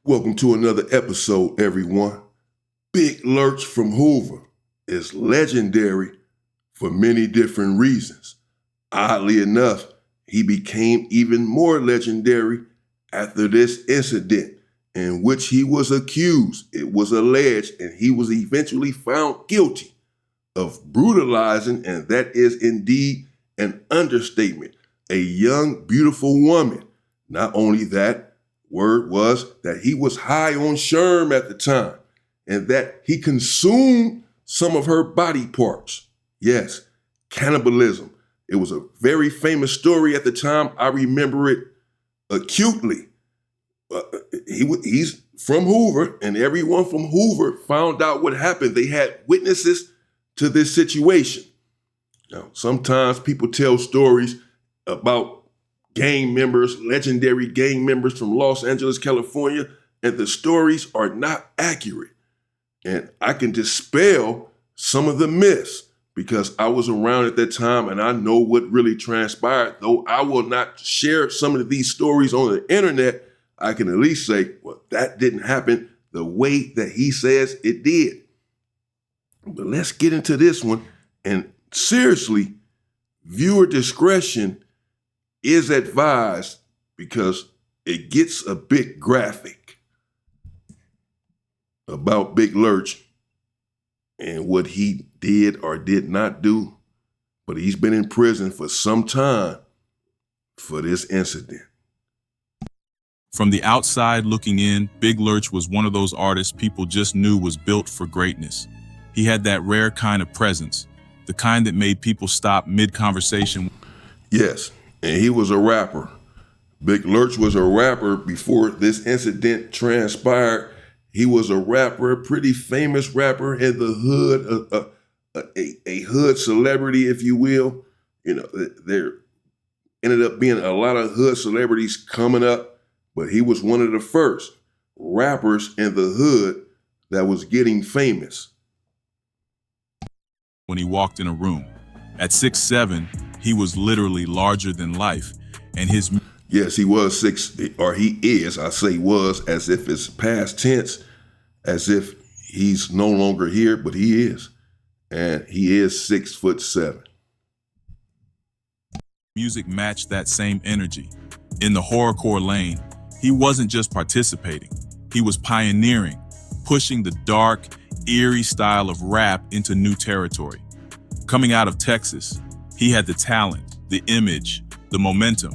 Welcome to another episode, everyone. Big Lurch from Hoover is legendary for many different reasons. Oddly enough, he became even more legendary after this incident in which he was accused, it was alleged, and he was eventually found guilty of brutalizing, and that is indeed an understatement, a young, beautiful woman. Not only that, word was that he was high on sherm at the time and that he consumed some of her body parts. Yes, cannibalism. It was a very famous story at the time. I remember it acutely. He's from Hoover, and everyone from Hoover found out what happened. They had witnesses to this situation. Now, sometimes people tell stories about gang members, legendary gang members from Los Angeles, California, and the stories are not accurate. And I can dispel some of the myths because I was around at that time and I know what really transpired. Though I will not share some of these stories on the internet, I can at least say, well, that didn't happen the way that he says it did. But let's get into this one. And seriously, viewer discretion is advised because it gets a bit graphic about Big Lurch and what he did or did not do. But he's been in prison for some time for this incident. From the outside looking in, Big Lurch was one of those artists people just knew was built for greatness. He had that rare kind of presence, the kind that made people stop mid-conversation. Yes, and he was a rapper. Big Lurch was a rapper before this incident transpired. He was a rapper, a pretty famous rapper in the hood, a hood celebrity, if you will. You know, there ended up being a lot of hood celebrities coming up, but he was one of the first rappers in the hood that was getting famous. When he walked in a room, at 6'7", he was literally larger than life, and his... Yes, he was he is, I say was, as if it's past tense, as if he's no longer here, but he is. And he is 6'7". Music matched that same energy. In the horrorcore lane, he wasn't just participating, he was pioneering, pushing the dark, eerie style of rap into new territory. Coming out of Texas, he had the talent, the image, the momentum,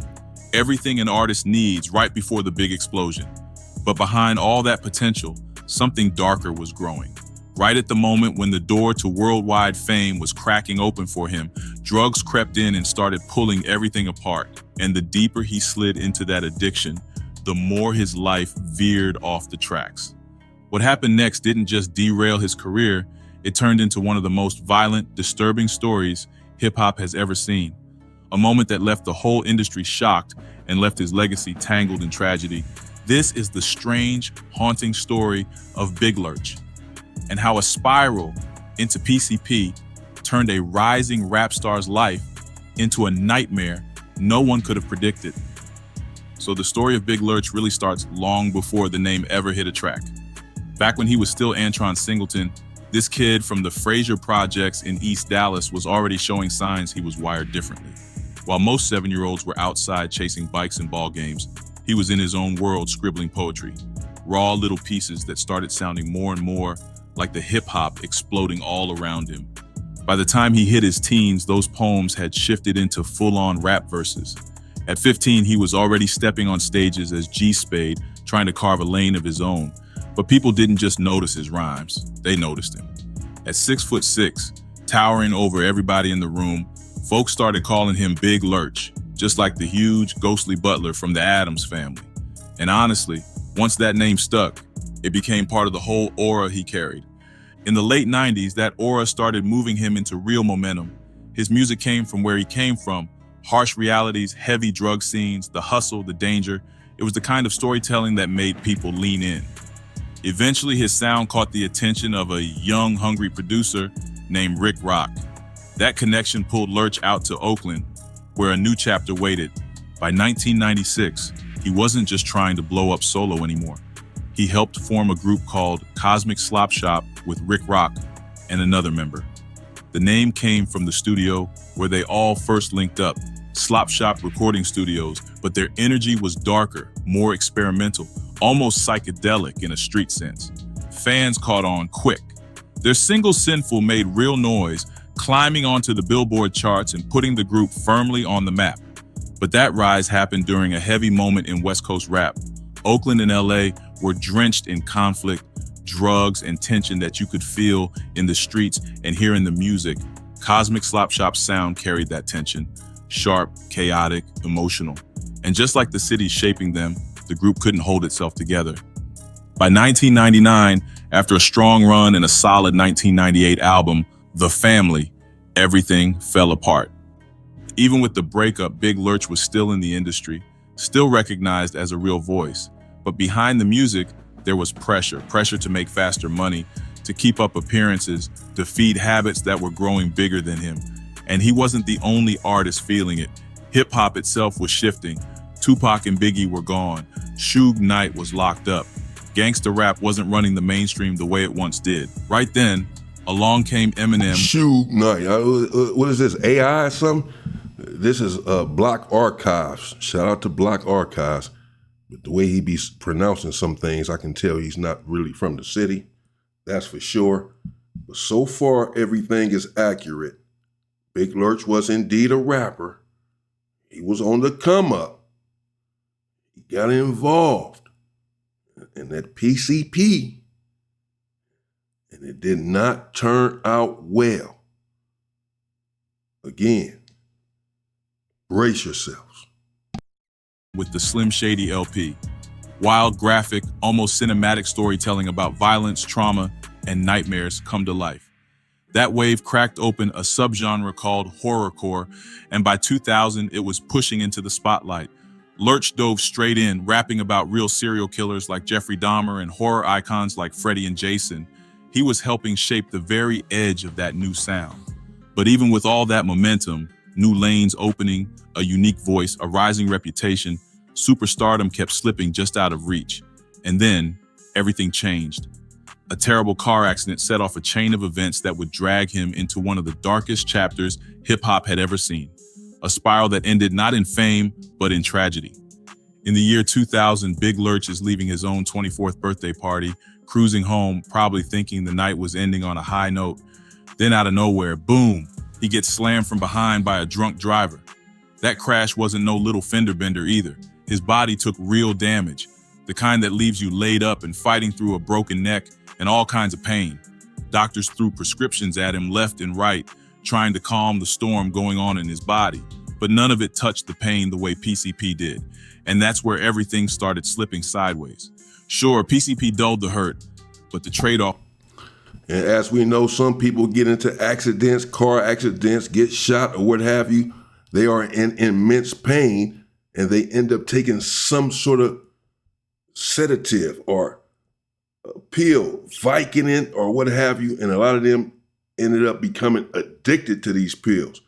everything an artist needs right before the big explosion. But behind all that potential, something darker was growing. Right at the moment when the door to worldwide fame was cracking open for him, drugs crept in and started pulling everything apart. And the deeper he slid into that addiction, the more his life veered off the tracks. What happened next didn't just derail his career, it turned into one of the most violent, disturbing stories hip-hop has ever seen. A moment that left the whole industry shocked and left his legacy tangled in tragedy. This is the strange, haunting story of Big Lurch and how a spiral into PCP turned a rising rap star's life into a nightmare no one could have predicted. So the story of Big Lurch really starts long before the name ever hit a track. Back when he was still Antron Singleton, this kid from the Frazier Projects in East Dallas was already showing signs he was wired differently. While most 7-year-olds were outside chasing bikes and ball games, he was in his own world scribbling poetry, raw little pieces that started sounding more and more like the hip-hop exploding all around him. By the time he hit his teens, those poems had shifted into full-on rap verses. At 15, he was already stepping on stages as G-Spade, trying to carve a lane of his own. But people didn't just notice his rhymes, they noticed him. At 6'6", towering over everybody in the room, folks started calling him Big Lurch, just like the huge, ghostly butler from the Addams family. And honestly, once that name stuck, it became part of the whole aura he carried. In the late 90s, that aura started moving him into real momentum. His music came from where he came from, harsh realities, heavy drug scenes, the hustle, the danger. It was the kind of storytelling that made people lean in. Eventually, his sound caught the attention of a young, hungry producer named Rick Rock. That connection pulled Lurch out to Oakland, where a new chapter waited. By 1996, he wasn't just trying to blow up solo anymore. he helped form a group called Cosmic Slop Shop with Rick Rock and another member. The name came from the studio where they all first linked up, Slop Shop Recording Studios, but their energy was darker, more experimental, almost psychedelic in a street sense. Fans caught on quick. Their single Sinful made real noise, climbing onto the Billboard charts and putting the group firmly on the map. But that rise happened during a heavy moment in West Coast rap. Oakland and LA were drenched in conflict, drugs, and tension that you could feel in the streets and hear in the music. Cosmic Slop Shop's sound carried that tension, sharp, chaotic, emotional. And just like the city shaping them, the group couldn't hold itself together. By 1999, after a strong run and a solid 1998 album, The Family, everything fell apart. Even with the breakup, Big Lurch was still in the industry, still recognized as a real voice. But behind the music, there was pressure to make faster money, to keep up appearances, to feed habits that were growing bigger than him. And he wasn't the only artist feeling it. Hip-hop itself was shifting. Tupac and Biggie were gone. Suge Knight was locked up. Gangsta rap wasn't running the mainstream the way it once did. Right then, along came Eminem. Suge Knight. What is this, AI or something? This is Block Archives. Shout out to Block Archives. But the way he be pronouncing some things, I can tell he's not really from the city. That's for sure. But so far, everything is accurate. Big Lurch was indeed a rapper. He was on the come up. He got involved in that PCP. And it did not turn out well. Again, brace yourselves. With the Slim Shady LP. Wild, graphic, almost cinematic storytelling about violence, trauma, and nightmares come to life. That wave cracked open a subgenre called horrorcore, and by 2000, it was pushing into the spotlight. Lurch dove straight in, rapping about real serial killers like Jeffrey Dahmer and horror icons like Freddy and Jason. He was helping shape the very edge of that new sound. But even with all that momentum, new lanes opening, a unique voice, a rising reputation, superstardom kept slipping just out of reach. And then, everything changed. A terrible car accident set off a chain of events that would drag him into one of the darkest chapters hip-hop had ever seen. A spiral that ended not in fame, but in tragedy. In the year 2000, Big Lurch is leaving his own 24th birthday party, cruising home, probably thinking the night was ending on a high note. Then out of nowhere, boom, he gets slammed from behind by a drunk driver. That crash wasn't no little fender bender either. His body took real damage, the kind that leaves you laid up and fighting through a broken neck and all kinds of pain. Doctors threw prescriptions at him left and right, trying to calm the storm going on in his body. But none of it touched the pain the way PCP did. And that's where everything started slipping sideways. Sure, PCP dulled the hurt, but the trade-off. And as we know, some people get into accidents, car accidents, get shot or what have you. They are in immense pain and they end up taking some sort of sedative or a pill, Vicodin or what have you. And a lot of them ended up becoming addicted to these pills.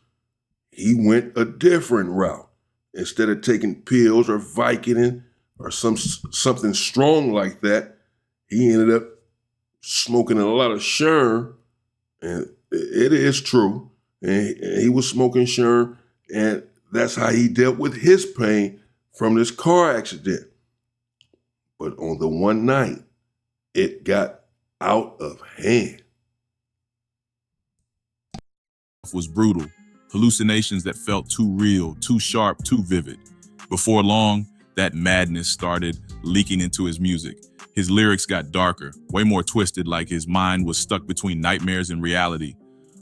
He went a different route. Instead of taking pills or Vicodin or something strong like that, he ended up smoking a lot of Sherm, and it is true. And he was smoking Sherm, and that's how he dealt with his pain from this car accident. But on the one night, it got out of hand. Was brutal. Hallucinations that felt too real, too sharp, too vivid. Before long, that madness started leaking into his music. His lyrics got darker, way more twisted, like his mind was stuck between nightmares and reality.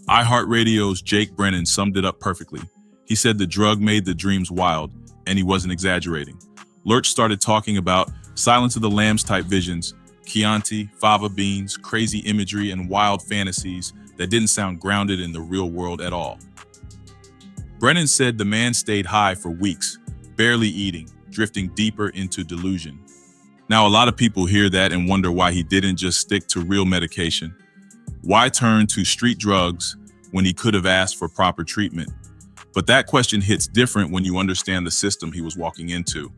iHeartRadio's Jake Brennan summed it up perfectly. He said the drug made the dreams wild, and he wasn't exaggerating. Lurch started talking about Silence of the Lambs type visions, Chianti, fava beans, crazy imagery, and wild fantasies that didn't sound grounded in the real world at all. Brennan said the man stayed high for weeks, barely eating, drifting deeper into delusion. Now, a lot of people hear that and wonder why he didn't just stick to real medication. Why turn to street drugs when he could have asked for proper treatment? But that question hits different when you understand the system he was walking into.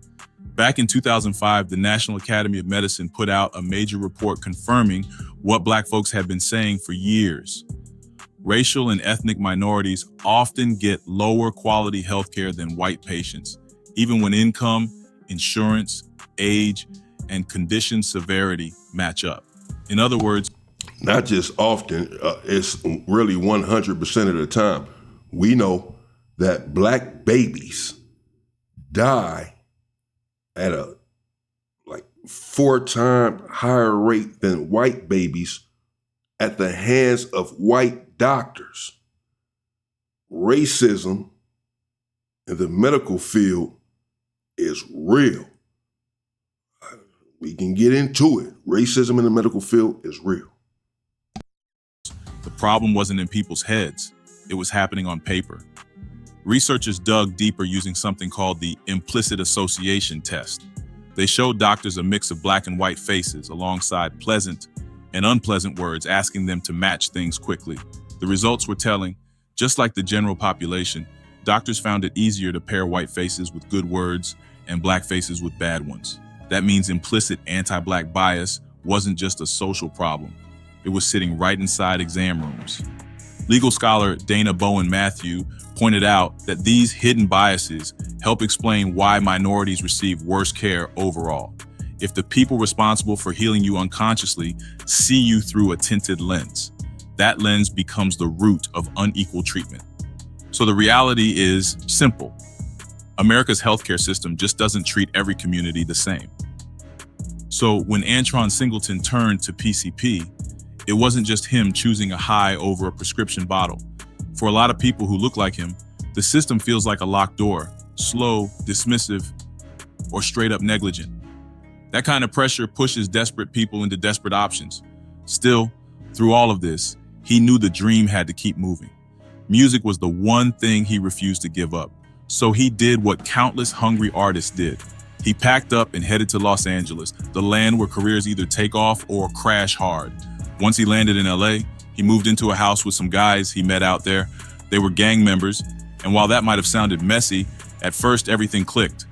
Back in 2005, the National Academy of Medicine put out a major report confirming what Black folks had been saying for years. Racial and ethnic minorities often get lower quality healthcare than white patients, even when income, insurance, age, and condition severity match up. In other words, not just often, it's really 100% of the time. We know that Black babies die at a 4-time higher rate than white babies at the hands of white doctors. Racism in the medical field is real. We can get into it. Racism in the medical field is real. The problem wasn't in people's heads. It was happening on paper. Researchers dug deeper using something called the implicit association test. They showed doctors a mix of Black and white faces alongside pleasant and unpleasant words, asking them to match things quickly. The results were telling. Just like the general population, doctors found it easier to pair white faces with good words and Black faces with bad ones. That means implicit anti-Black bias wasn't just a social problem. It was sitting right inside exam rooms. Legal scholar Dana Bowen Matthew pointed out that these hidden biases help explain why minorities receive worse care overall. If the people responsible for healing you unconsciously see you through a tinted lens, that lens becomes the root of unequal treatment. So the reality is simple. America's healthcare system just doesn't treat every community the same. So when Antron Singleton turned to PCP, it wasn't just him choosing a high over a prescription bottle. For a lot of people who look like him, the system feels like a locked door, slow, dismissive, or straight up negligent. That kind of pressure pushes desperate people into desperate options. Still, through all of this, he knew the dream had to keep moving. Music was the one thing he refused to give up. So he did what countless hungry artists did. He packed up and headed to Los Angeles, the land where careers either take off or crash hard. Once he landed in LA, he moved into a house with some guys he met out there. They were gang members, and while that might have sounded messy, at first everything clicked.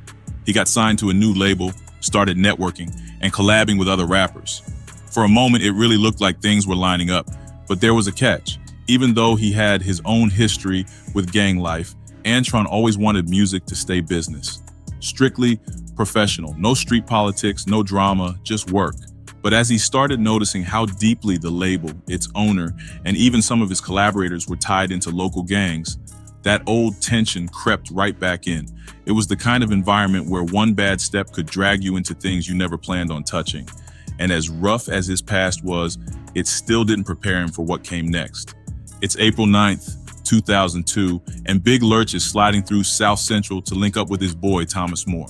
He got signed to a new label, started networking, and collabing with other rappers. For a moment, it really looked like things were lining up, but there was a catch. Even though he had his own history with gang life, Antron always wanted music to stay business. Strictly professional, no street politics, no drama, just work. But as he started noticing how deeply the label, its owner, and even some of his collaborators were tied into local gangs, that old tension crept right back in. It was the kind of environment where one bad step could drag you into things you never planned on touching. And as rough as his past was, it still didn't prepare him for what came next. It's April 9th, 2002, and Big Lurch is sliding through South Central to link up with his boy, Thomas Moore.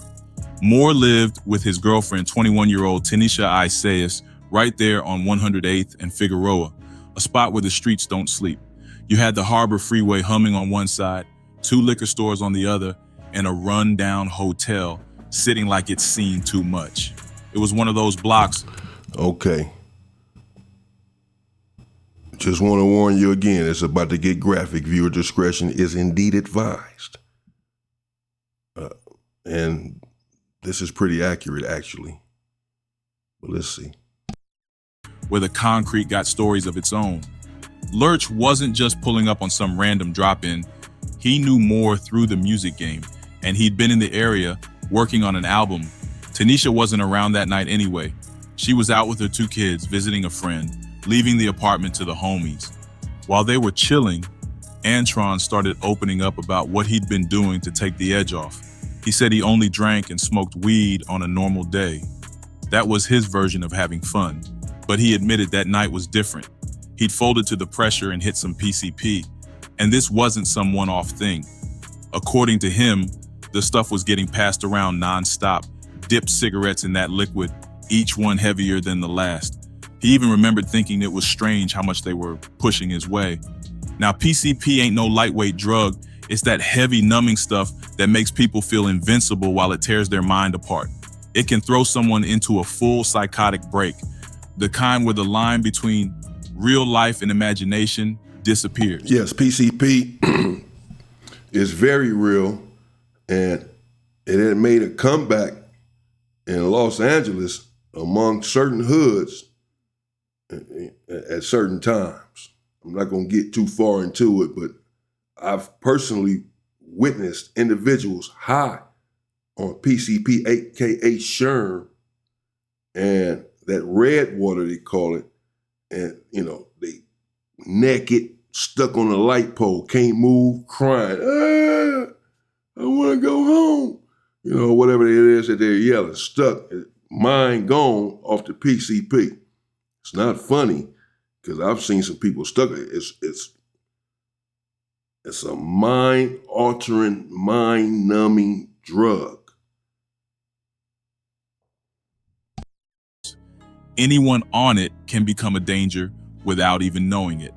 Moore lived with his girlfriend, 21-year-old Tanisha Isaias, right there on 108th and Figueroa, a spot where the streets don't sleep. You had the Harbor Freeway humming on one side, 2 liquor stores on the other, and a run-down hotel sitting like it's seen too much. It was one of those blocks. Okay. Just want to warn you again, it's about to get graphic. Viewer discretion is indeed advised. And this is pretty accurate, actually. But let's see. Where the concrete got stories of its own. Lurch wasn't just pulling up on some random drop-in. He knew Moore through the music game, and he'd been in the area working on an album. Tanisha wasn't around that night anyway. She was out with her 2 kids, visiting a friend, leaving the apartment to the homies. While they were chilling, Antron started opening up about what he'd been doing to take the edge off. He said he only drank and smoked weed on a normal day. That was his version of having fun, but he admitted that night was different. He'd folded to the pressure and hit some PCP, and this wasn't some one-off thing. According to him, the stuff was getting passed around nonstop, dipped cigarettes in that liquid, each one heavier than the last. He even remembered thinking it was strange how much they were pushing his way. Now, PCP ain't no lightweight drug. It's that heavy numbing stuff that makes people feel invincible while it tears their mind apart. It can throw someone into a full psychotic break, the kind where the line between real life and imagination disappears. Yes, PCP is very real, and it had made a comeback in Los Angeles among certain hoods at certain times. I'm not going to get too far into it, but I've personally witnessed individuals high on PCP, aka Sherm, and that red water they call it, and they naked, stuck on a light pole, can't move, crying, I want to go home. Whatever it is that they're yelling, stuck, mind gone off the PCP. It's not funny because I've seen some people stuck. It's a mind-altering, mind-numbing drug. Anyone on it can become a danger without even knowing it.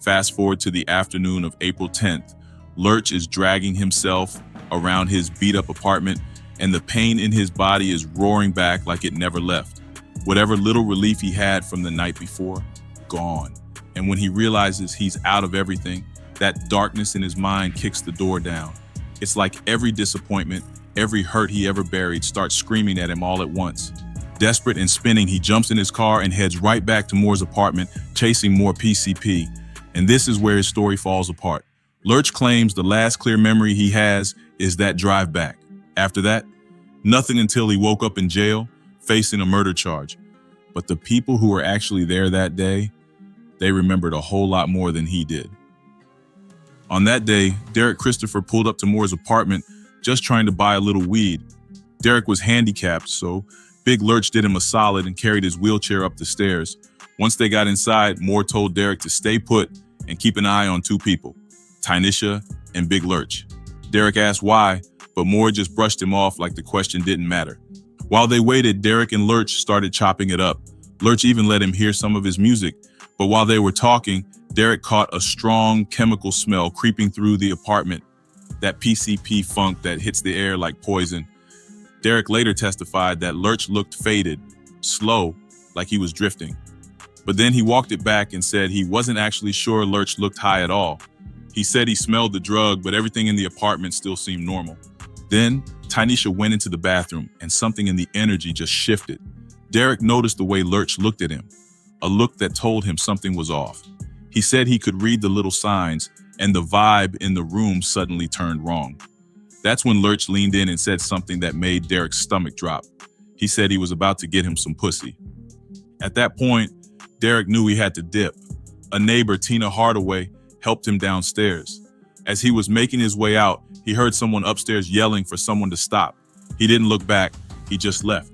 Fast forward to the afternoon of April 10th, Lurch is dragging himself around his beat-up apartment, and the pain in his body is roaring back like it never left. Whatever little relief he had from the night before, gone. And when he realizes he's out of everything, that darkness in his mind kicks the door down. It's like every disappointment, every hurt he ever buried starts screaming at him all at once. Desperate and spinning, he jumps in his car and heads right back to Moore's apartment, chasing more PCP. And this is where his story falls apart. Lurch claims the last clear memory he has is that drive back. After that, nothing until he woke up in jail, facing a murder charge. But the people who were actually there that day, they remembered a whole lot more than he did. On that day, Derek Christopher pulled up to Moore's apartment just trying to buy a little weed. Derek was handicapped, so Big Lurch did him a solid and carried his wheelchair up the stairs. Once they got inside, Moore told Derek to stay put and keep an eye on two people, Tynisha and Big Lurch. Derek asked why, but Moore just brushed him off like the question didn't matter. While they waited, Derek and Lurch started chopping it up. Lurch even let him hear some of his music, but while they were talking, Derek caught a strong chemical smell creeping through the apartment, that PCP funk that hits the air like poison. Derek later testified that Lurch looked faded, slow, like he was drifting. But then he walked it back and said he wasn't actually sure Lurch looked high at all. He said he smelled the drug, but everything in the apartment still seemed normal. Then Tynisha went into the bathroom and something in the energy just shifted. Derek noticed the way Lurch looked at him, a look that told him something was off. He said he could read the little signs, and the vibe in the room suddenly turned wrong. That's when Lurch leaned in and said something that made Derek's stomach drop. He said he was about to get him some pussy. At that point, Derek knew he had to dip. A neighbor, Tina Hardaway, helped him downstairs. As he was making his way out, he heard someone upstairs yelling for someone to stop. He didn't look back, he just left.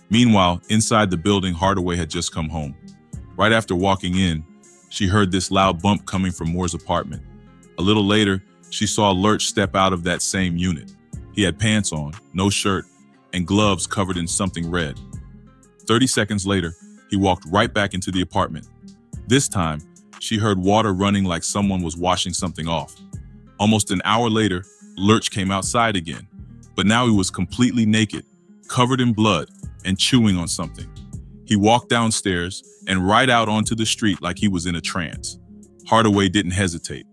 Meanwhile, inside the building, Hardaway had just come home. Right after walking in, she heard this loud bump coming from Moore's apartment. A little later, she saw Lurch step out of that same unit. He had pants on, no shirt, and gloves covered in something red. 30 seconds later, he walked right back into the apartment. This time, she heard water running like someone was washing something off. Almost an hour later, Lurch came outside again, but now he was completely naked, covered in blood, and chewing on something. He walked downstairs and right out onto the street like he was in a trance. Hardaway didn't hesitate.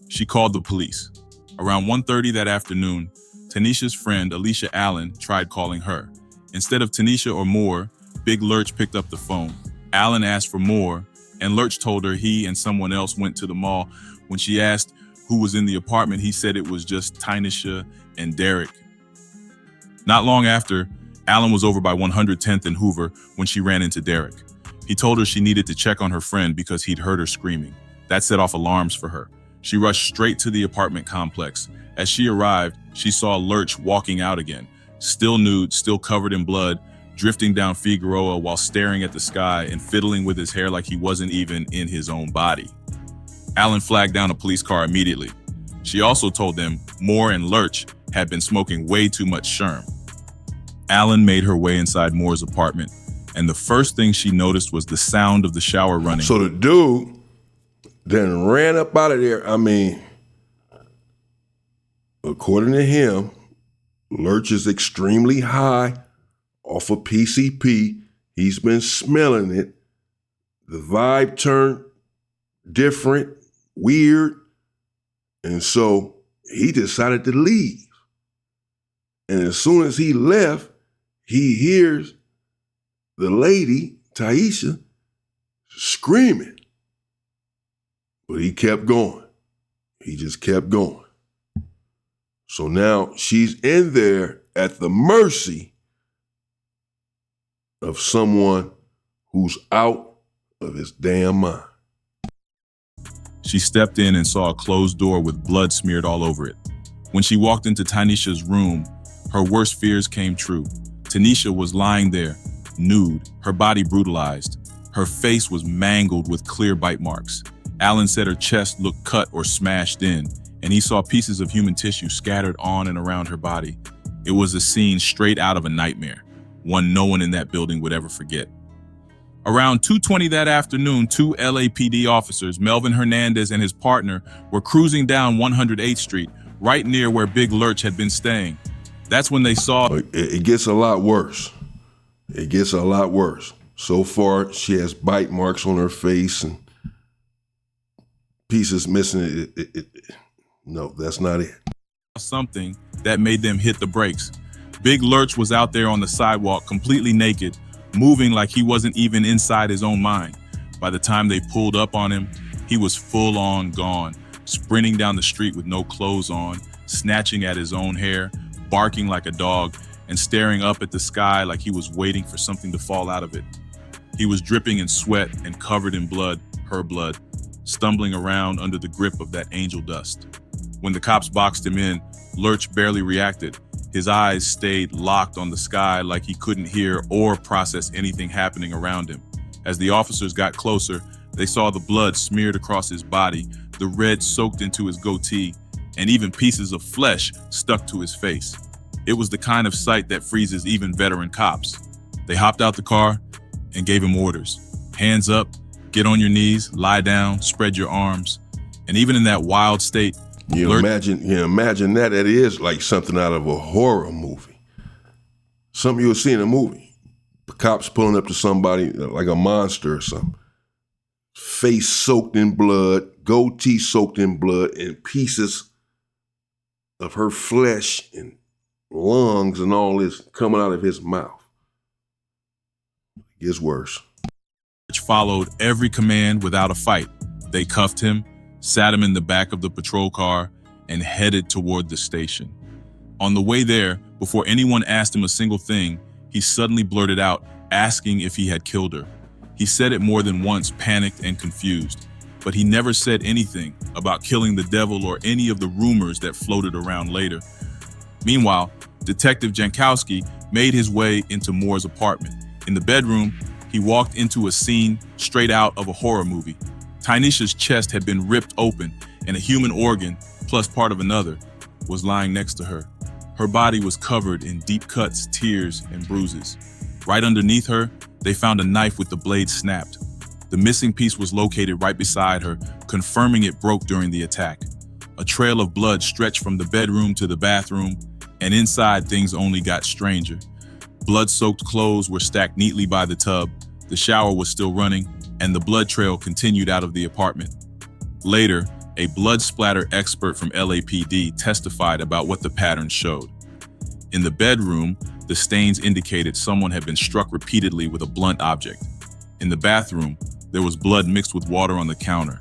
She called the police. Around 1:30 that afternoon, Tanisha's friend, Alicia Allen, tried calling her. Instead of Tanisha or Moore, Big Lurch picked up the phone. Allen asked for Moore, and Lurch told her he and someone else went to the mall. When she asked who was in the apartment, he said it was just Tynisha and Derek. Not long after, Allen was over by 110th and Hoover when she ran into Derek. He told her she needed to check on her friend because he'd heard her screaming. That set off alarms for her. She rushed straight to the apartment complex. As she arrived, she saw Lurch walking out again, still nude, still covered in blood, drifting down Figueroa while staring at the sky and fiddling with his hair like he wasn't even in his own body. Allen flagged down a police car immediately. She also told them Moore and Lurch had been smoking way too much Sherm. Allen made her way inside Moore's apartment, and the first thing she noticed was the sound of the shower running. So the dude then ran up out of there. I mean, according to him, Lurch is extremely high off of PCP. He's been smelling it. The vibe turned different, weird, and so he decided to leave. And as soon as he left, he hears the lady, Taisha, screaming. But he kept going. He just kept going. So now she's in there at the mercy of someone who's out of his damn mind. She stepped in and saw a closed door with blood smeared all over it. When she walked into Tanisha's room, her worst fears came true. Tanisha was lying there, nude, her body brutalized. Her face was mangled with clear bite marks. Alan said her chest looked cut or smashed in, and he saw pieces of human tissue scattered on and around her body. It was a scene straight out of a nightmare, one no one in that building would ever forget. Around 2:20 that afternoon, two LAPD officers, Melvin Hernandez and his partner, were cruising down 108th Street, right near where Big Lurch had been staying. That's when they saw... It gets a lot worse. It gets a lot worse. So far, she has bite marks on her face and pieces missing. No, that's not it. Something that made them hit the brakes. Big Lurch was out there on the sidewalk, completely naked, moving like he wasn't even inside his own mind. By the time they pulled up on him, he was full on gone, sprinting down the street with no clothes on, snatching at his own hair, barking like a dog, and staring up at the sky like he was waiting for something to fall out of it. He was dripping in sweat and covered in blood, her blood, stumbling around under the grip of that angel dust. When the cops boxed him in, Lurch barely reacted. His eyes stayed locked on the sky like he couldn't hear or process anything happening around him. As the officers got closer, they saw the blood smeared across his body, the red soaked into his goatee, and even pieces of flesh stuck to his face. It was the kind of sight that freezes even veteran cops. They hopped out the car and gave him orders. Hands up, get on your knees, lie down, spread your arms. And even in that wild state, imagine that. It is like something out of a horror movie. Something you'll see in a movie. The cops pulling up to somebody like a monster or something. Face soaked in blood, goatee soaked in blood, and pieces of her flesh and lungs and all this coming out of his mouth. It gets worse. Followed every command without a fight. They cuffed him, sat him in the back of the patrol car, and headed toward the station. On the way there, before anyone asked him a single thing, he suddenly blurted out, asking if he had killed her. He said it more than once, panicked and confused, but he never said anything about killing the devil or any of the rumors that floated around later. Meanwhile, Detective Jankowski made his way into Moore's apartment. In the bedroom, he walked into a scene straight out of a horror movie. Tanisha's chest had been ripped open, and a human organ, plus part of another, was lying next to her. Her body was covered in deep cuts, tears, and bruises. Right underneath her, they found a knife with the blade snapped. The missing piece was located right beside her, confirming it broke during the attack. A trail of blood stretched from the bedroom to the bathroom, and inside things only got stranger. Blood-soaked clothes were stacked neatly by the tub, the shower was still running, and the blood trail continued out of the apartment. Later, a blood splatter expert from LAPD testified about what the pattern showed. In the bedroom, the stains indicated someone had been struck repeatedly with a blunt object. In the bathroom, there was blood mixed with water on the counter.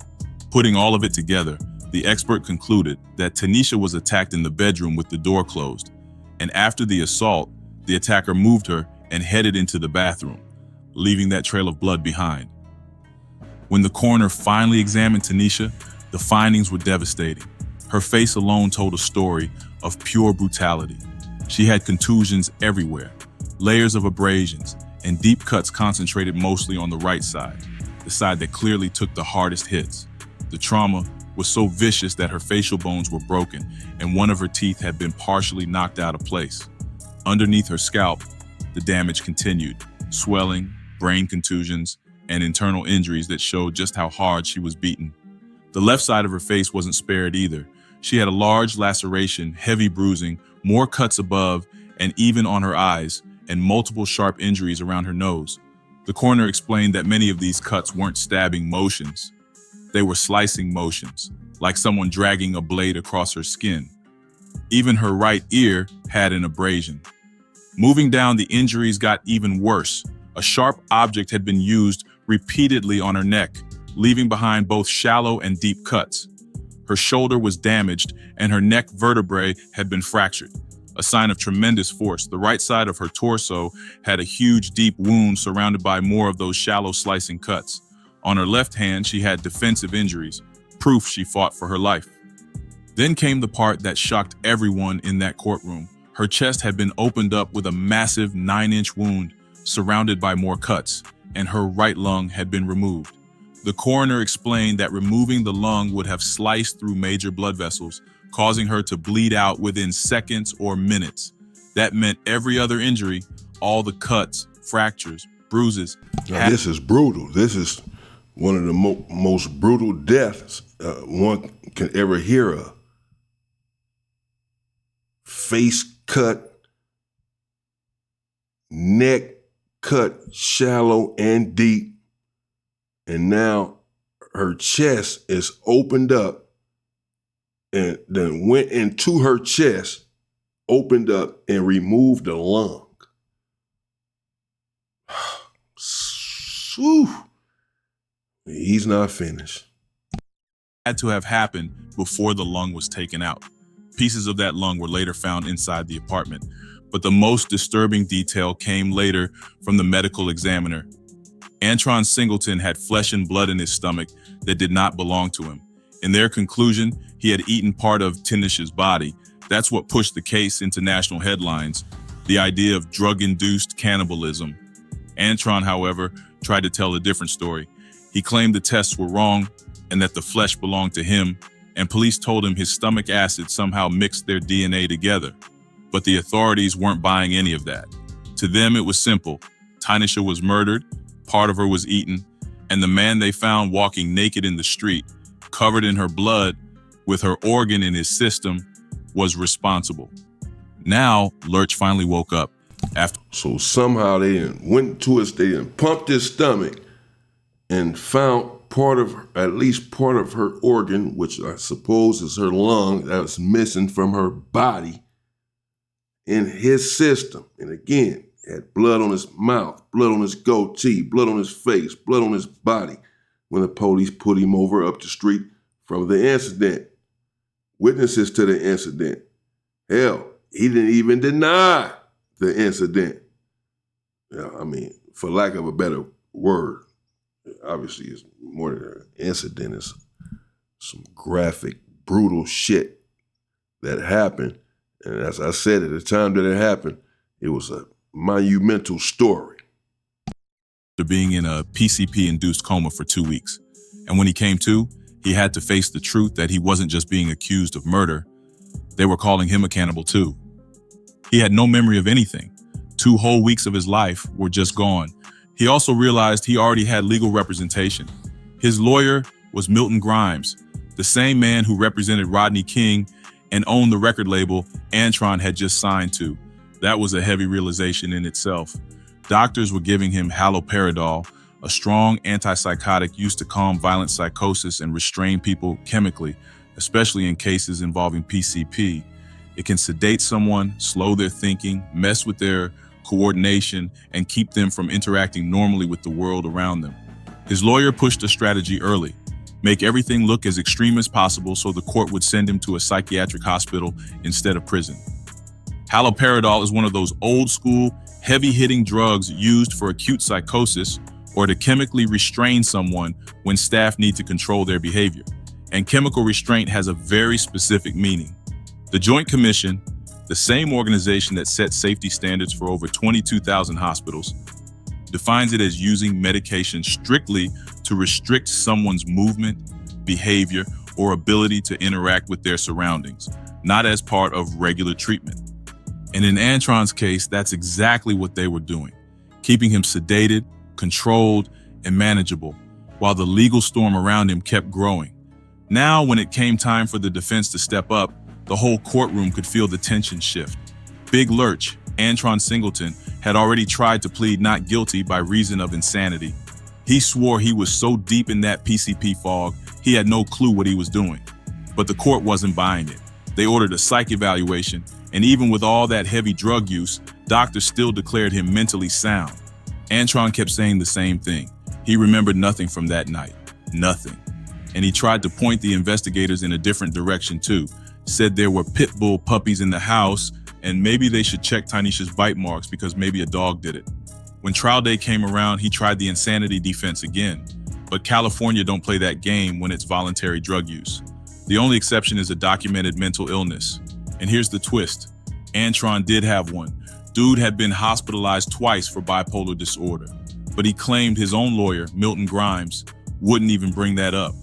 Putting all of it together, the expert concluded that Tanisha was attacked in the bedroom with the door closed, and after the assault, the attacker moved her and headed into the bathroom, leaving that trail of blood behind. When the coroner finally examined Tanisha, the findings were devastating. Her face alone told a story of pure brutality. She had contusions everywhere, layers of abrasions, and deep cuts concentrated mostly on the right side, the side that clearly took the hardest hits. The trauma was so vicious that her facial bones were broken, and one of her teeth had been partially knocked out of place. Underneath her scalp, the damage continued, swelling, brain contusions, and internal injuries that showed just how hard she was beaten. The left side of her face wasn't spared either. She had a large laceration, heavy bruising, more cuts above and even on her eyes, and multiple sharp injuries around her nose. The coroner explained that many of these cuts weren't stabbing motions. They were slicing motions, like someone dragging a blade across her skin. Even her right ear had an abrasion. Moving down, the injuries got even worse. A sharp object had been used repeatedly on her neck, leaving behind both shallow and deep cuts. Her shoulder was damaged and her neck vertebrae had been fractured, a sign of tremendous force. The right side of her torso had a huge, deep wound surrounded by more of those shallow slicing cuts. On her left hand, she had defensive injuries, proof she fought for her life. Then came the part that shocked everyone in that courtroom. Her chest had been opened up with a massive 9-inch wound, surrounded by more cuts, and her right lung had been removed. The coroner explained that removing the lung would have sliced through major blood vessels, causing her to bleed out within seconds or minutes. That meant every other injury, all the cuts, fractures, bruises. Now, this is brutal. This is one of the most brutal deaths one can ever hear of. Face cut, neck cut shallow and deep, and now her chest is opened up and then went into her chest, opened up and removed the lung. Whew. He's not finished. Had to have happened before the lung was taken out. Pieces of that lung were later found inside the apartment, but the most disturbing detail came later from the medical examiner. Antron Singleton had flesh and blood in his stomach that did not belong to him. In their conclusion, he had eaten part of Tinish's body. That's what pushed the case into national headlines, the idea of drug-induced cannibalism. Antron, however, tried to tell a different story. He claimed the tests were wrong and that the flesh belonged to him, and police told him his stomach acid somehow mixed their DNA together. But the authorities weren't buying any of that. To them, it was simple. Tynesha was murdered, part of her was eaten, and the man they found walking naked in the street, covered in her blood, with her organ in his system, was responsible. Now, Lurch finally woke up. So somehow they went to us, they pumped his stomach and found at least part of her organ, which I suppose is her lung, that was missing from her body, in his system. And again, had blood on his mouth, blood on his goatee, blood on his face, blood on his body when the police put him over up the street from the incident. Witnesses to the incident. Hell, he didn't even deny the incident. Yeah, I mean, for lack of a better word, obviously it's more than an incident. It's some graphic, brutal shit that happened. And as I said, at the time that it happened, it was a monumental story. After being in a PCP-induced coma for 2 weeks. And when he came to, he had to face the truth that he wasn't just being accused of murder. They were calling him a cannibal too. He had no memory of anything. 2 whole weeks of his life were just gone. He also realized he already had legal representation. His lawyer was Milton Grimes, the same man who represented Rodney King and owned the record label Antron had just signed to. That was a heavy realization in itself. Doctors were giving him haloperidol, a strong antipsychotic used to calm violent psychosis and restrain people chemically, especially in cases involving PCP. It can sedate someone, slow their thinking, mess with their coordination, and keep them from interacting normally with the world around them. His lawyer pushed a strategy early: make everything look as extreme as possible so the court would send him to a psychiatric hospital instead of prison. Haloperidol is one of those old-school, heavy-hitting drugs used for acute psychosis or to chemically restrain someone when staff need to control their behavior. And chemical restraint has a very specific meaning. The Joint Commission, the same organization that sets safety standards for over 22,000 hospitals, defines it as using medication strictly to restrict someone's movement, behavior, or ability to interact with their surroundings, not as part of regular treatment. And in Antron's case, that's exactly what they were doing, keeping him sedated, controlled, and manageable, while the legal storm around him kept growing. Now, when it came time for the defense to step up, the whole courtroom could feel the tension shift. Big Lurch, Antron Singleton, had already tried to plead not guilty by reason of insanity. He swore he was so deep in that PCP fog, he had no clue what he was doing. But the court wasn't buying it. They ordered a psych evaluation, and even with all that heavy drug use, Doctors still declared him mentally sound. Antron kept saying the same thing. He remembered nothing from that night. Nothing. And he tried to point the investigators in a different direction too. Said there were pit bull puppies in the house and maybe they should check Tanisha's bite marks because maybe a dog did it. When trial day came around, he tried the insanity defense again. But California don't play that game when it's voluntary drug use. The only exception is a documented mental illness. And here's the twist. Antron did have one. Dude had been hospitalized twice for bipolar disorder. But he claimed his own lawyer, Milton Grimes, wouldn't even bring that up.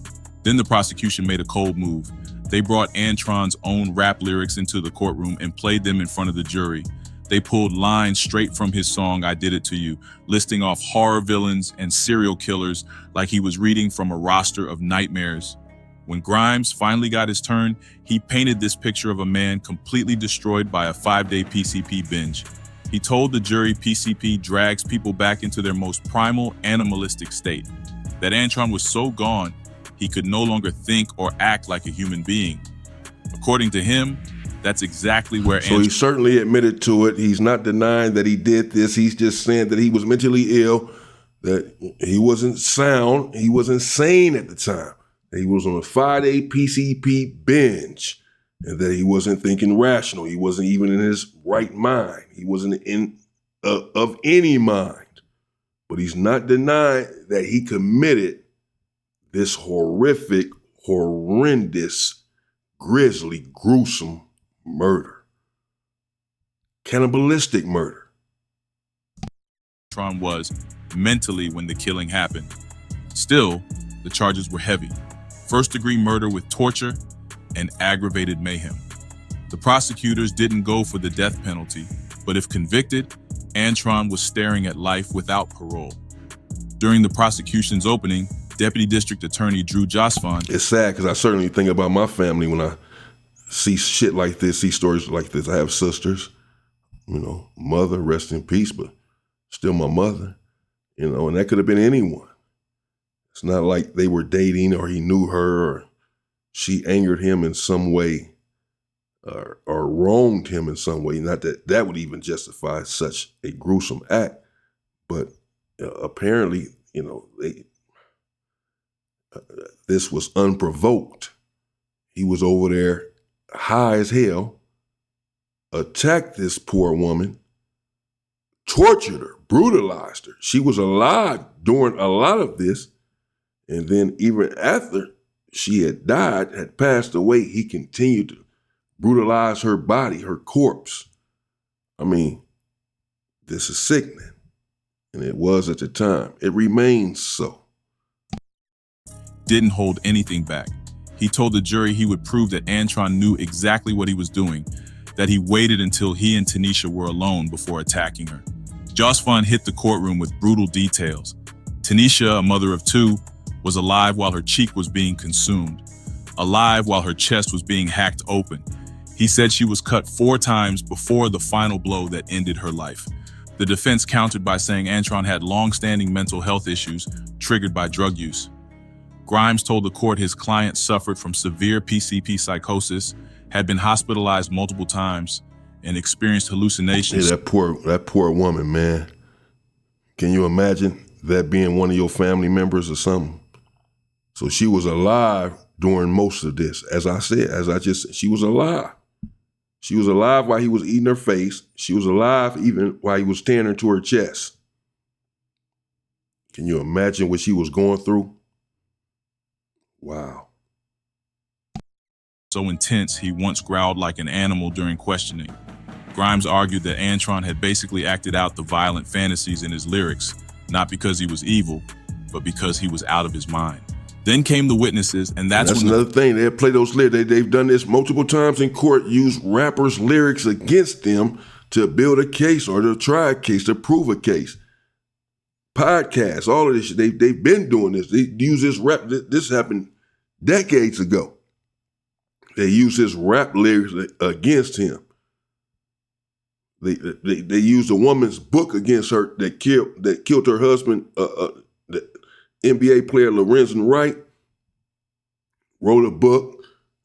Then the prosecution made a cold move. They brought Antron's own rap lyrics into the courtroom and played them in front of the jury. They pulled lines straight from his song, I Did It To You, listing off horror villains and serial killers like he was reading from a roster of nightmares. When Grimes finally got his turn, he painted this picture of a man completely destroyed by a 5-day PCP binge. He told the jury PCP drags people back into their most primal, animalistic state. That Antron was so gone, he could no longer think or act like a human being. According to him, that's exactly where So he certainly admitted to it. He's not denying that he did this. He's just saying that he was mentally ill, that he wasn't sound, he wasn't sane at the time. That he was on a 5-day PCP binge, and that he wasn't thinking rational. He wasn't even in his right mind. He wasn't in of any mind. But he's not denying that he committed this horrific, horrendous, grisly, gruesome murder. Cannibalistic murder. Antron was mentally when the killing happened. Still, the charges were heavy. First-degree murder with torture and aggravated mayhem. The prosecutors didn't go for the death penalty, but if convicted, Antron was staring at life without parole. During the prosecution's opening, Deputy District Attorney Drew Josfon. It's sad because I certainly think about my family when I see shit like this, see stories like this. I have sisters, mother, rest in peace, but still my mother, and that could have been anyone. It's not like they were dating or he knew her or she angered him in some way or wronged him in some way. Not that that would even justify such a gruesome act, but apparently, this was unprovoked. He was over there high as hell, attacked this poor woman, tortured her, brutalized her. She was alive during a lot of this. And then even after she had died, had passed away, he continued to brutalize her body, her corpse. I mean, this is sickening. And it was at the time. It remains so. Didn't hold anything back. He told the jury he would prove that Antron knew exactly what he was doing, that he waited until he and Tanisha were alone before attacking her. Josfon hit the courtroom with brutal details. Tanisha, a mother of 2, was alive while her cheek was being consumed, alive while her chest was being hacked open. He said she was cut 4 times before the final blow that ended her life. The defense countered by saying Antron had long-standing mental health issues triggered by drug use. Grimes told the court his client suffered from severe PCP psychosis, had been hospitalized multiple times, and experienced hallucinations. Yeah, that poor woman, man. Can you imagine that being one of your family members or something? So she was alive during most of this. As I said, she was alive. She was alive while he was eating her face. She was alive even while he was tearing her to her chest. Can you imagine what she was going through? Wow. So intense, he once growled like an animal during questioning. Grimes argued that Antron had basically acted out the violent fantasies in his lyrics, not because he was evil, but because he was out of his mind. Then came the witnesses, and that's another thing. They play those lyrics. They've done this multiple times in court, use rappers' lyrics against them to build a case or to try a case, to prove a case. Podcasts, all of this, they've been doing this. They use this rap. This happened decades ago. They use his rap lyrics against him. They used a woman's book against her that killed her husband. The NBA player Lorenzen Wright wrote a book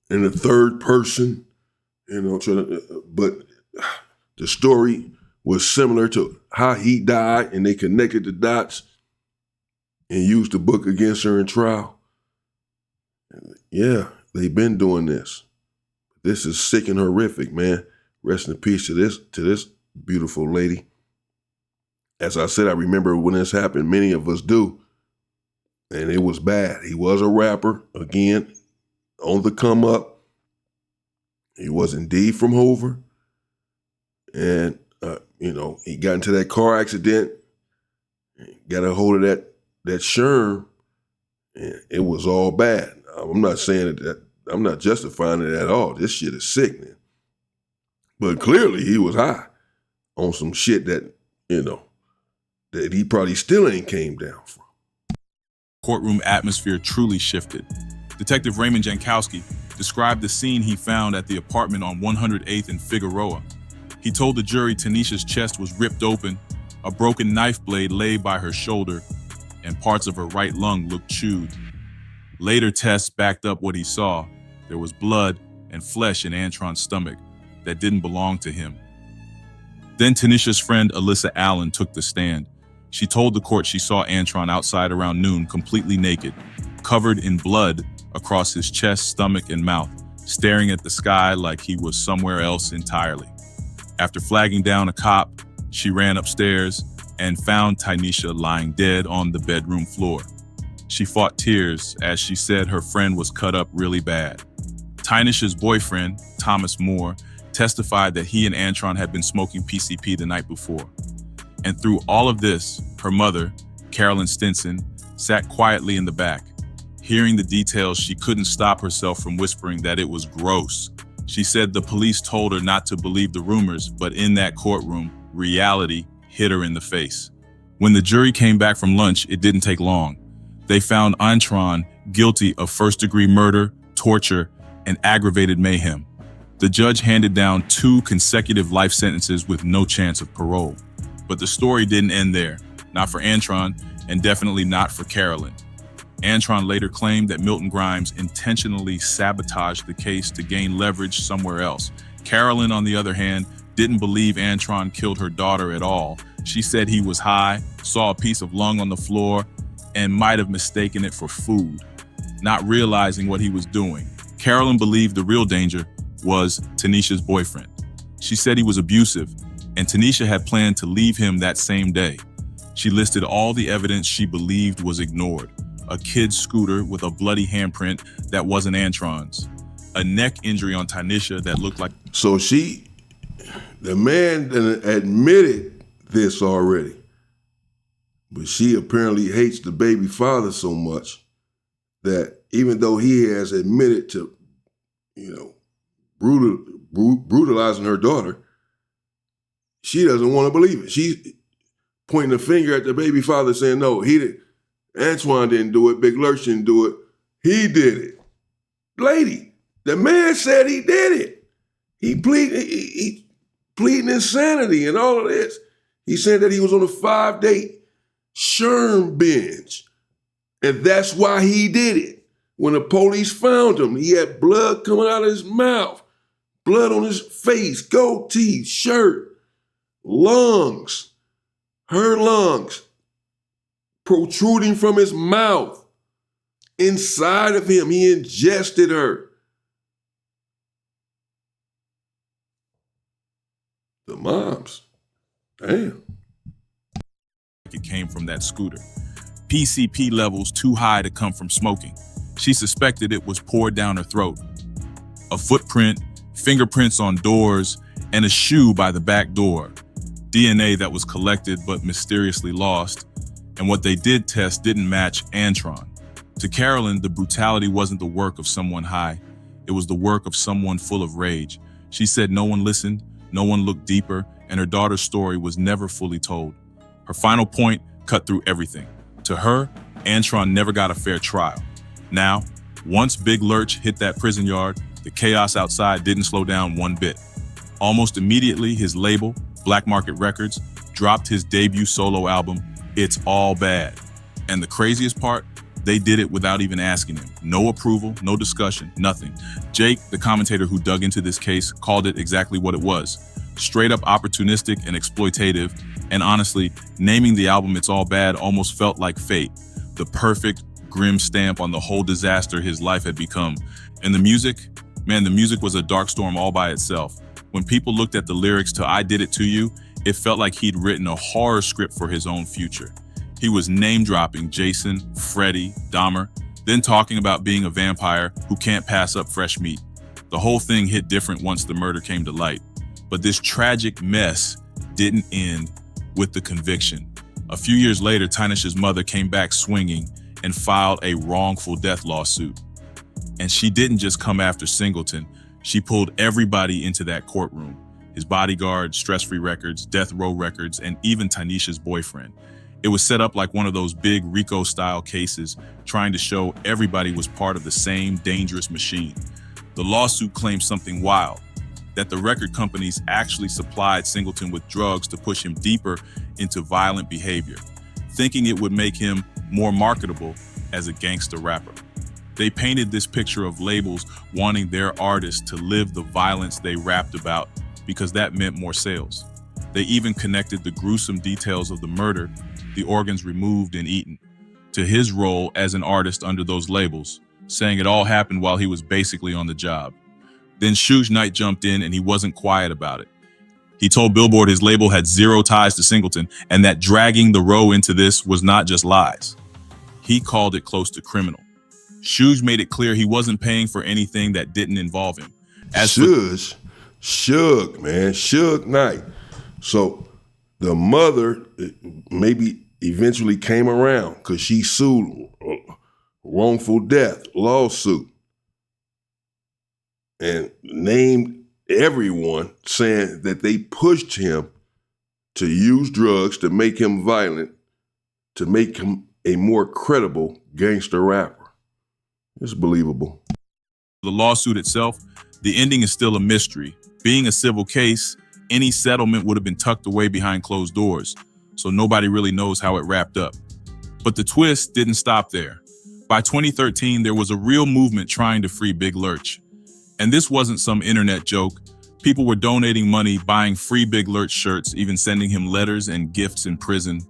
in the third person, but the story was similar to how he died, and they connected the dots and used the book against her in trial. Yeah, they've been doing this. This is sick and horrific, man. Rest in peace to this beautiful lady. As I said, I remember when this happened, many of us do. And it was bad. He was a rapper, again, on the come up. He was indeed from Hoover. And, he got into that car accident, got a hold of that sherm, and it was all bad. I'm not saying that, I'm not justifying it at all. This shit is sickening. But clearly he was high on some shit that, that he probably still ain't came down from. Courtroom atmosphere truly shifted. Detective Raymond Jankowski described the scene he found at the apartment on 108th and Figueroa. He told the jury Tanisha's chest was ripped open, a broken knife blade lay by her shoulder, and parts of her right lung looked chewed. Later tests backed up what he saw. There was blood and flesh in Antron's stomach that didn't belong to him. Then Tanisha's friend Alyssa Allen took the stand. She told the court she saw Antron outside around noon, completely naked, covered in blood across his chest, stomach, and mouth, staring at the sky like he was somewhere else entirely. After flagging down a cop, she ran upstairs and found Tanisha lying dead on the bedroom floor. She fought tears as she said her friend was cut up really bad. Tanisha's boyfriend, Thomas Moore, testified that he and Antron had been smoking PCP the night before. And through all of this, her mother, Carolyn Stinson, sat quietly in the back. Hearing the details, she couldn't stop herself from whispering that it was gross. She said the police told her not to believe the rumors, but in that courtroom, reality hit her in the face. When the jury came back from lunch, it didn't take long. They found Antron guilty of first-degree murder, torture, and aggravated mayhem. The judge handed down 2 consecutive life sentences with no chance of parole. But the story didn't end there, not for Antron, and definitely not for Carolyn. Antron later claimed that Milton Grimes intentionally sabotaged the case to gain leverage somewhere else. Carolyn, on the other hand, didn't believe Antron killed her daughter at all. She said he was high, saw a piece of lung on the floor, and might have mistaken it for food, not realizing what he was doing. Carolyn believed the real danger was Tanisha's boyfriend. She said he was abusive, and Tanisha had planned to leave him that same day. She listed all the evidence she believed was ignored. A kid's scooter with a bloody handprint that wasn't Antron's. A neck injury on Tanisha that looked like... So the man admitted this already, but she apparently hates the baby father so much that even though he has admitted to, brutalizing her daughter, she doesn't want to believe it. She's pointing a finger at the baby father saying, no, he didn't. Antoine didn't do it. Big Lurch didn't do it. He did it. Lady, the man said he did it. He pleading insanity and all of this. He said that he was on a 5-day sherm binge. And that's why he did it. When the police found him, he had blood coming out of his mouth, blood on his face, goatee, shirt, lungs, her lungs, protruding from his mouth. Inside of him, he ingested her. The moms. Damn. It came from that scooter. PCP levels too high to come from smoking. She suspected it was poured down her throat. A footprint, fingerprints on doors, and a shoe by the back door. DNA that was collected but mysteriously lost. And what they did test didn't match Antron. To Carolyn, the brutality wasn't the work of someone high. It was the work of someone full of rage. She said no one listened, no one looked deeper, and her daughter's story was never fully told. Her final point cut through everything. To her, Antron never got a fair trial. Now, once Big Lurch hit that prison yard, the chaos outside didn't slow down one bit. Almost immediately, his label, Black Market Records, dropped his debut solo album, It's All Bad. And the craziest part, they did it without even asking him. No approval, no discussion, nothing. Jake, the commentator who dug into this case, called it exactly what it was. straight up opportunistic and exploitative, and honestly, naming the album It's All Bad almost felt like fate, the perfect, grim stamp on the whole disaster his life had become. And the music? Man, the music was a dark storm all by itself. When people looked at the lyrics to I Did It To You, it felt like he'd written a horror script for his own future. He was name-dropping Jason, Freddy, Dahmer, then talking about being a vampire who can't pass up fresh meat. The whole thing hit different once the murder came to light. But this tragic mess didn't end with the conviction. A few years later, Tynish's mother came back swinging and filed a wrongful death lawsuit. And she didn't just come after Singleton, she pulled everybody into that courtroom. His bodyguard, stress-free records, death row records, and even Tanisha's boyfriend. It was set up like one of those big RICO-style cases, trying to show everybody was part of the same dangerous machine. The lawsuit claimed something wild, that the record companies actually supplied Singleton with drugs to push him deeper into violent behavior, thinking it would make him more marketable as a gangster rapper. They painted this picture of labels wanting their artists to live the violence they rapped about because that meant more sales. They even connected the gruesome details of the murder, the organs removed and eaten, to his role as an artist under those labels, saying it all happened while he was basically on the job. Then Suge Knight jumped in and he wasn't quiet about it. He told Billboard his label had zero ties to Singleton and that dragging the Row into this was not just lies. He called it close to criminal. Suge made it clear he wasn't paying for anything that didn't involve him. Suge Knight. So the mother maybe eventually came around because she sued wrongful death lawsuit and named everyone, saying that they pushed him to use drugs to make him violent, to make him a more credible gangster rapper. It's believable. The lawsuit itself, the ending is still a mystery. Being a civil case, any settlement would have been tucked away behind closed doors, so nobody really knows how it wrapped up. But the twist didn't stop there. By 2013, there was a real movement trying to free Big Lurch. And this wasn't some internet joke. People were donating money, buying free Big Lurch shirts, even sending him letters and gifts in prison.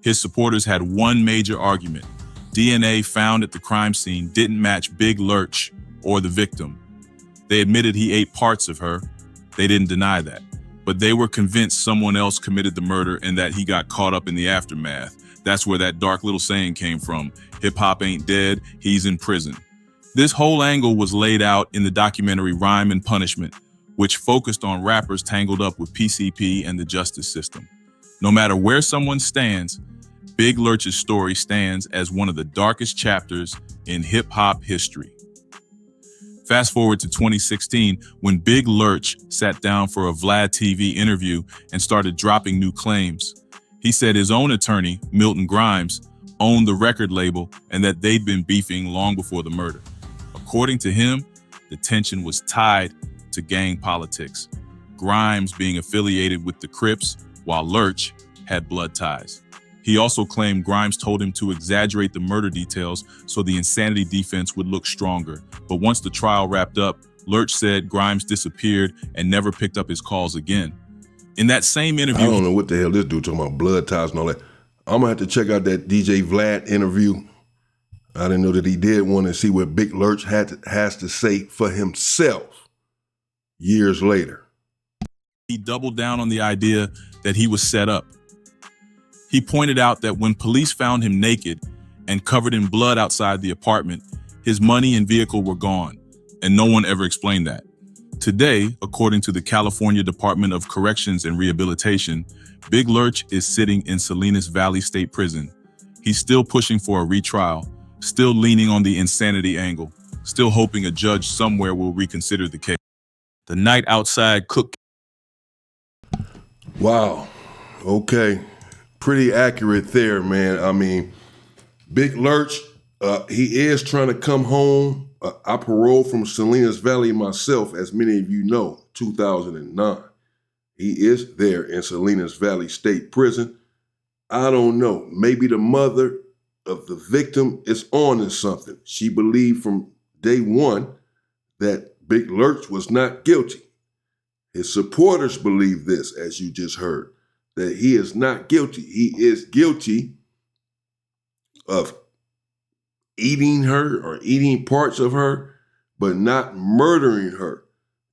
His supporters had one major argument. DNA found at the crime scene didn't match Big Lurch or the victim. They admitted he ate parts of her. They didn't deny that. But they were convinced someone else committed the murder and that he got caught up in the aftermath. That's where that dark little saying came from. Hip-hop ain't dead, he's in prison. This whole angle was laid out in the documentary Rhyme and Punishment, which focused on rappers tangled up with PCP and the justice system. No matter where someone stands, Big Lurch's story stands as one of the darkest chapters in hip-hop history. Fast forward to 2016, when Big Lurch sat down for a Vlad TV interview and started dropping new claims. He said his own attorney, Milton Grimes, owned the record label and that they'd been beefing long before the murder. According to him, the tension was tied to gang politics, Grimes being affiliated with the Crips, while Lurch had blood ties. He also claimed Grimes told him to exaggerate the murder details so the insanity defense would look stronger. But once the trial wrapped up, Lurch said Grimes disappeared and never picked up his calls again. In that same interview— I don't know what the hell this dude talking about blood ties and all that. I'm gonna have to check out that DJ Vlad interview. I didn't know that he did one, and see what Big Lurch has to say for himself years later. He doubled down on the idea that he was set up. He pointed out that when police found him naked and covered in blood outside the apartment, his money and vehicle were gone, and no one ever explained that. Today, according to the California Department of Corrections and Rehabilitation, Big Lurch is sitting in Salinas Valley State Prison. He's still pushing for a retrial, still leaning on the insanity angle, still hoping a judge somewhere will reconsider the case. The night outside cook. Wow. Okay. Pretty accurate there, man. I mean, Big Lurch, he is trying to come home. I paroled from Salinas Valley myself, as many of you know, 2009. He is there in Salinas Valley State Prison. I don't know. Maybe the mother of the victim is on to something. She believed from day one that Big Lurch was not guilty. His supporters believe this, as you just heard, that he is not guilty. He is guilty of eating her or eating parts of her, but not murdering her,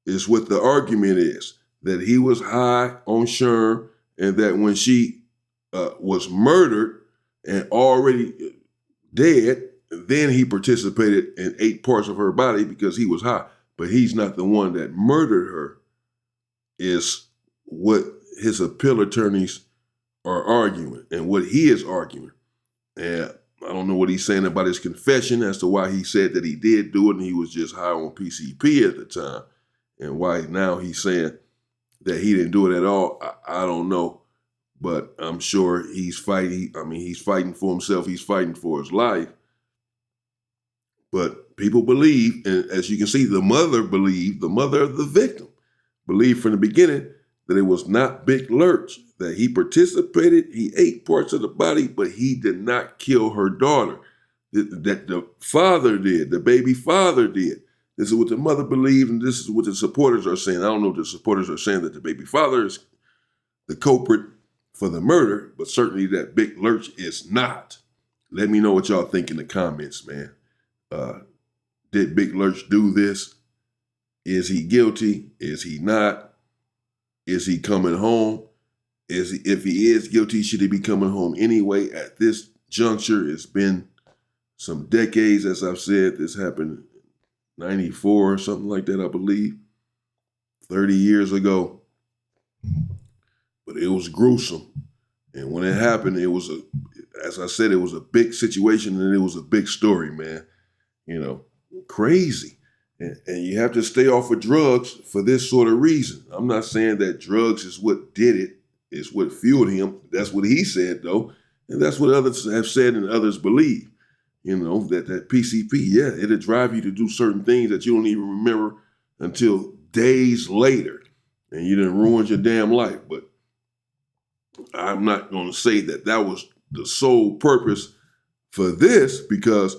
is what the argument is. That he was high on Sherm, and that when she was murdered and already dead, then he participated and ate parts of her body because he was high. But he's not the one that murdered her, is what his appeal attorneys are arguing and what he is arguing. And I don't know what he's saying about his confession as to why he said that he did do it and he was just high on PCP at the time, and why now he's saying that he didn't do it at all. I don't know, but I'm sure he's fighting. I mean, he's fighting for himself. He's fighting for his life. But people believe, and as you can see, the mother of the victim believed from the beginning that it was not Big Lurch, that he participated, he ate parts of the body, but he did not kill her daughter. That the father did, the baby father did. This is what the mother believed, and this is what the supporters are saying. I don't know if the supporters are saying that the baby father is the culprit for the murder, but certainly that Big Lurch is not. Let me know what y'all think in the comments, man. Did Big Lurch do this? Is he guilty? Is he not? Is he coming home? If he is guilty, should he be coming home anyway? At this juncture, it's been some decades, as I've said. This happened in 94 or something like that, I believe. 30 years ago. But it was gruesome. And when it happened, it was as I said, it was a big situation and it was a big story, man. You know, crazy. And you have to stay off of drugs for this sort of reason. I'm not saying that drugs is what did it, is what fueled him. That's what he said, though. And that's what others have said and others believe. You know, that PCP, yeah, it'll drive you to do certain things that you don't even remember until days later. And you done ruined your damn life. But I'm not going to say that that was the sole purpose for this, because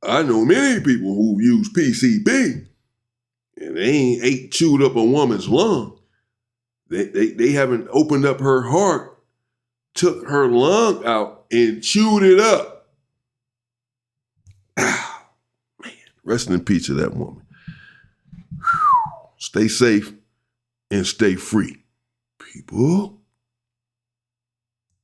I know many people who use PCP and they ain't chewed up a woman's lung. They haven't opened up her heart, took her lung out and chewed it up. Ah, man, rest in peace to that woman. Whew. Stay safe and stay free, people.